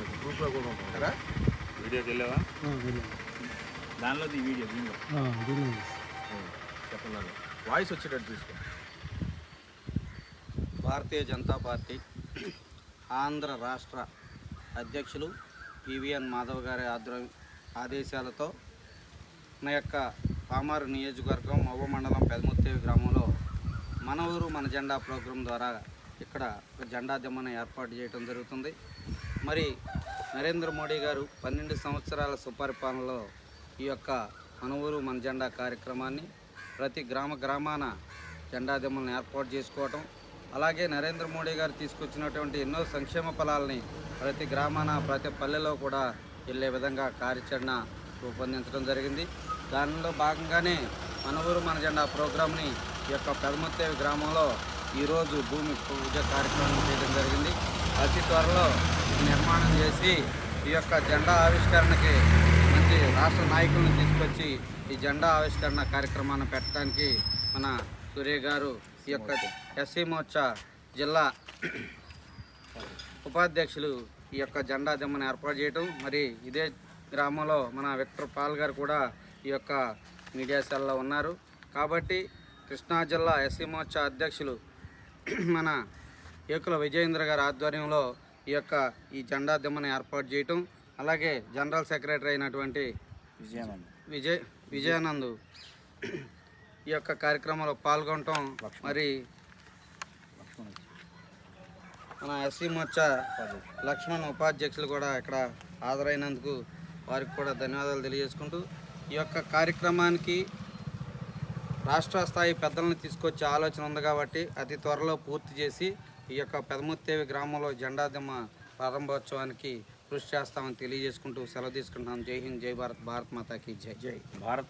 దానికి ప్రూఫ్లో కూడా ఉంటుంది కదా. వీడియోకి వెళ్ళావా? దానిలో ఈ వీడియో దీనిలో చెప్పండి, వాయిస్ వచ్చేటట్టు తీసుకో. భారతీయ జనతా పార్టీ ఆంధ్ర రాష్ట్ర అధ్యక్షులు పివిఎన్ మాధవ్ గారి ఆదేశాలతో మన యొక్క పామారు నియోజకవర్గం మవ్వ మండలం పెదముత్తేవి గ్రామంలో మన ఊరు మన జెండా ప్రోగ్రాం ద్వారా ఇక్కడ ఒక జెండా దిమ్మను ఏర్పాటు చేయడం జరుగుతుంది. మరి నరేంద్ర మోడీ గారు 12 సంవత్సరాల సుపరిపాలనలో ఈ యొక్క మన ఊరు మన జెండా కార్యక్రమాన్ని ప్రతి గ్రామాన జెండా దిమ్మలను ఏర్పాటు చేసుకోవటం, అలాగే నరేంద్ర మోడీ గారు తీసుకొచ్చినటువంటి ఎన్నో సంక్షేమ ఫలాలని ప్రతి గ్రామాన ప్రతి పల్లెలో కూడా వెళ్ళే విధంగా కార్యాచరణ రూపొందించడం జరిగింది. దానిలో భాగంగానే మన ఊరు మన జెండా ప్రోగ్రాంని ఈ యొక్క పెదముత్తేవి గ్రామంలో ఈరోజు భూమి పూజ కార్యక్రమం చేయడం జరిగింది. అతి త్వరలో నిర్మాణం చేసి ఈ యొక్క జెండా ఆవిష్కరణకి మంచి రాష్ట్ర నాయకులను తీసుకొచ్చి ఈ జెండా ఆవిష్కరణ కార్యక్రమాన్ని పెట్టడానికి మన సూర్య గారు ఈ యొక్క ఎస్సీ మోర్చా జిల్లా ఉపాధ్యక్షులు ఈ యొక్క జెండా దిమ్మను ఏర్పాటు చేయటం, మరి ఇదే గ్రామంలో మన విక్టర్ పాల్ గారు కూడా ఈ యొక్క మీడియా సెల్లో ఉన్నారు. కాబట్టి కృష్ణా జిల్లా ఎస్సీ మోర్చా అధ్యక్షులు మన ఏకుల విజయేంద్ర గారి ఆధ్వర్యంలో ఈ జెండా దిమ్మను ఏర్పాటు చేయటం, అలాగే జనరల్ సెక్రటరీ అయినటువంటి విజయానంద్ ఈ యొక్క కార్యక్రమంలో పాల్గొనటం, మరి మన ఎస్సీ మోర్చా లక్ష్మణ్ ఉపాధ్యక్షులు కూడా ఇక్కడ హాజరైనందుకు వారికి కూడా ధన్యవాదాలు తెలియజేసుకుంటూ ఈ యొక్క కార్యక్రమానికి రాష్ట్ర స్థాయి పెద్దలను తీసుకొచ్చే ఆలోచన ఉంది కాబట్టి అతి త్వరలో పూర్తి చేసి ఈ యొక్క పెదముత్తేవి గ్రామంలో జెండా దిమ్మ ప్రారంభోత్సవానికి కృషి చేస్తామని తెలియజేసుకుంటూ సెలవు తీసుకుంటాం. జై హింద్, జై భారత్, భారత్ మాతాకి జై. భారత్.